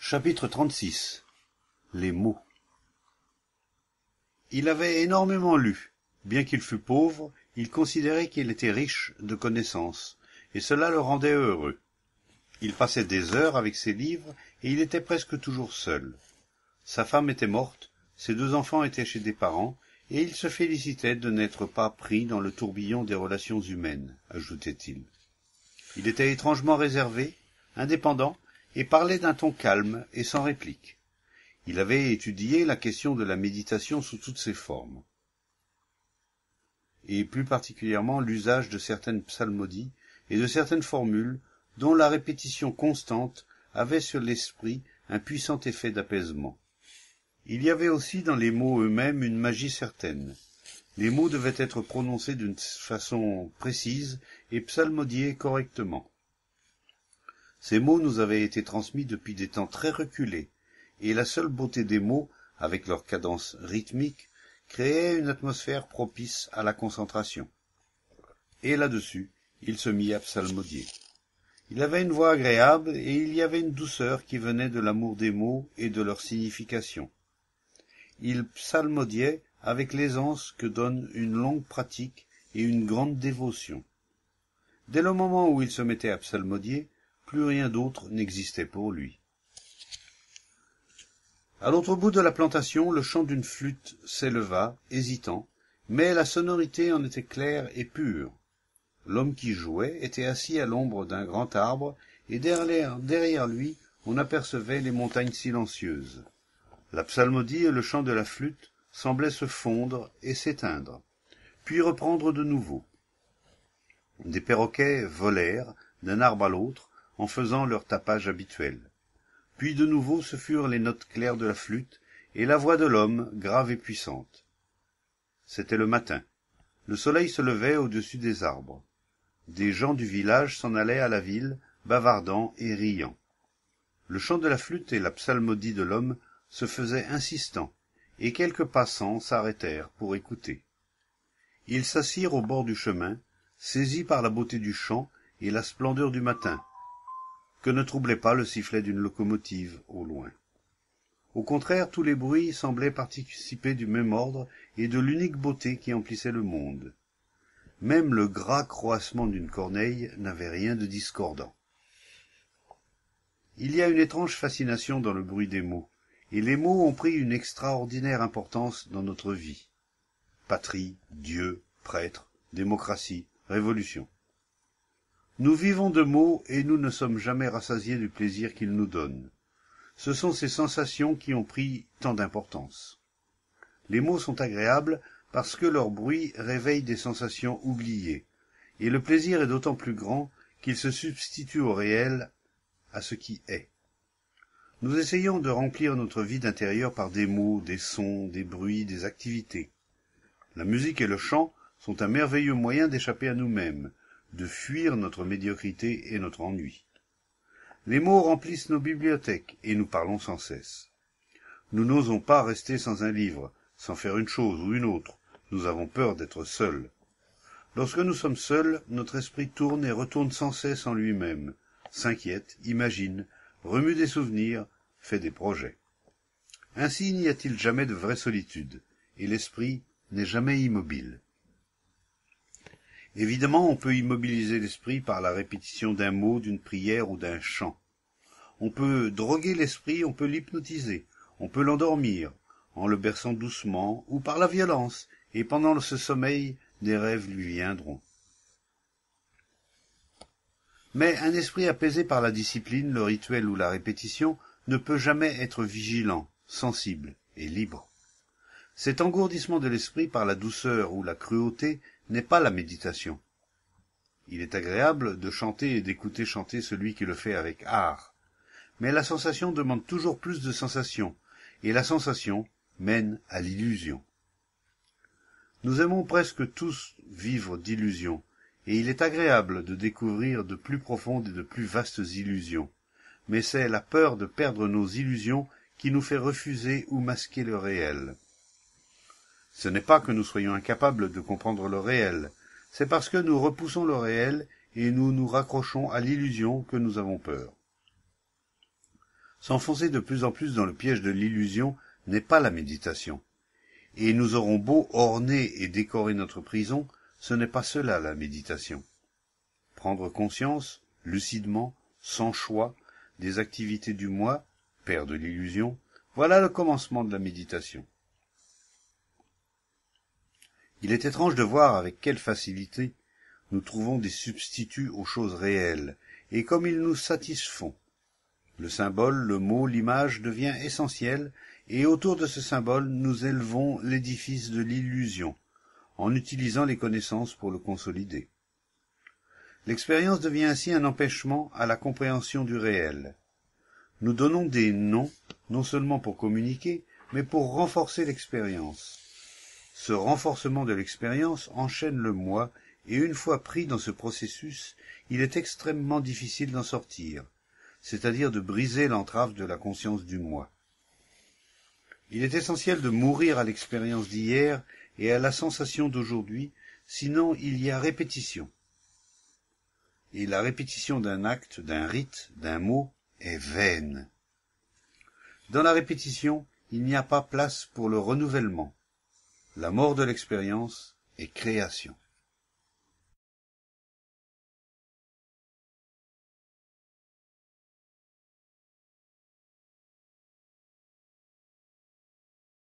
Chapitre 36. Les mots. Il avait énormément lu. Bien qu'il fût pauvre, il considérait qu'il était riche de connaissances, et cela le rendait heureux. Il passait des heures avec ses livres, et il était presque toujours seul. Sa femme était morte, ses 2 enfants étaient chez des parents, et il se félicitait de n'être pas pris dans le tourbillon des relations humaines, ajoutait-il. Il était étrangement réservé, indépendant, et parlait d'un ton calme et sans réplique. Il avait étudié la question de la méditation sous toutes ses formes, et plus particulièrement l'usage de certaines psalmodies et de certaines formules dont la répétition constante avait sur l'esprit un puissant effet d'apaisement. Il y avait aussi dans les mots eux-mêmes une magie certaine. Les mots devaient être prononcés d'une façon précise et psalmodiés correctement. Ces mots nous avaient été transmis depuis des temps très reculés, et la seule beauté des mots, avec leur cadence rythmique, créait une atmosphère propice à la concentration. Et là-dessus, il se mit à psalmodier. Il avait une voix agréable, et il y avait une douceur qui venait de l'amour des mots et de leur signification. Il psalmodiait avec l'aisance que donne une longue pratique et une grande dévotion. Dès le moment où il se mettait à psalmodier, plus rien d'autre n'existait pour lui. À l'autre bout de la plantation, le chant d'une flûte s'éleva, hésitant, mais la sonorité en était claire et pure. L'homme qui jouait était assis à l'ombre d'un grand arbre, et derrière lui, on apercevait les montagnes silencieuses. La psalmodie et le chant de la flûte semblaient se fondre et s'éteindre, puis reprendre de nouveau. Des perroquets volèrent d'un arbre à l'autre, en faisant leur tapage habituel. Puis de nouveau ce furent les notes claires de la flûte, et la voix de l'homme, grave et puissante. C'était le matin. Le soleil se levait au-dessus des arbres. Des gens du village s'en allaient à la ville, bavardant et riant. Le chant de la flûte et la psalmodie de l'homme se faisaient insistants, et quelques passants s'arrêtèrent pour écouter. Ils s'assirent au bord du chemin, saisis par la beauté du chant et la splendeur du matin, que ne troublait pas le sifflet d'une locomotive au loin. Au contraire, tous les bruits semblaient participer du même ordre et de l'unique beauté qui emplissait le monde. Même le gras croassement d'une corneille n'avait rien de discordant. Il y a une étrange fascination dans le bruit des mots, et les mots ont pris une extraordinaire importance dans notre vie. Patrie, Dieu, prêtre, démocratie, révolution. Nous vivons de mots et nous ne sommes jamais rassasiés du plaisir qu'ils nous donnent. Ce sont ces sensations qui ont pris tant d'importance. Les mots sont agréables parce que leur bruit réveille des sensations oubliées, et le plaisir est d'autant plus grand qu'il se substitue au réel, à ce qui est. Nous essayons de remplir notre vie d'intérieur par des mots, des sons, des bruits, des activités. La musique et le chant sont un merveilleux moyen d'échapper à nous-mêmes, de fuir notre médiocrité et notre ennui. Les mots remplissent nos bibliothèques et nous parlons sans cesse. Nous n'osons pas rester sans un livre, sans faire une chose ou une autre. Nous avons peur d'être seuls. Lorsque nous sommes seuls, notre esprit tourne et retourne sans cesse en lui-même, s'inquiète, imagine, remue des souvenirs, fait des projets. Ainsi n'y a-t-il jamais de vraie solitude, et l'esprit n'est jamais immobile. Évidemment, on peut immobiliser l'esprit par la répétition d'un mot, d'une prière ou d'un chant. On peut droguer l'esprit, on peut l'hypnotiser, on peut l'endormir, en le berçant doucement ou par la violence, et pendant ce sommeil, des rêves lui viendront. Mais un esprit apaisé par la discipline, le rituel ou la répétition ne peut jamais être vigilant, sensible et libre. Cet engourdissement de l'esprit par la douceur ou la cruauté n'est pas la méditation. Il est agréable de chanter et d'écouter chanter celui qui le fait avec art. Mais la sensation demande toujours plus de sensation, et la sensation mène à l'illusion. Nous aimons presque tous vivre d'illusions, et il est agréable de découvrir de plus profondes et de plus vastes illusions. Mais c'est la peur de perdre nos illusions qui nous fait refuser ou masquer le réel. Ce n'est pas que nous soyons incapables de comprendre le réel, c'est parce que nous repoussons le réel et nous nous raccrochons à l'illusion que nous avons peur. S'enfoncer de plus en plus dans le piège de l'illusion n'est pas la méditation. Et nous aurons beau orner et décorer notre prison, ce n'est pas cela la méditation. Prendre conscience, lucidement, sans choix, des activités du moi, père de l'illusion, voilà le commencement de la méditation. Il est étrange de voir avec quelle facilité nous trouvons des substituts aux choses réelles, et comme ils nous satisfont. Le symbole, le mot, l'image devient essentiel, et autour de ce symbole nous élevons l'édifice de l'illusion, en utilisant les connaissances pour le consolider. L'expérience devient ainsi un empêchement à la compréhension du réel. Nous donnons des noms, non seulement pour communiquer, mais pour renforcer l'expérience. Ce renforcement de l'expérience enchaîne le moi, et une fois pris dans ce processus, il est extrêmement difficile d'en sortir, c'est-à-dire de briser l'entrave de la conscience du moi. Il est essentiel de mourir à l'expérience d'hier et à la sensation d'aujourd'hui, sinon il y a répétition. Et la répétition d'un acte, d'un rite, d'un mot est vaine. Dans la répétition, il n'y a pas place pour le renouvellement. La mort de l'expérience est création.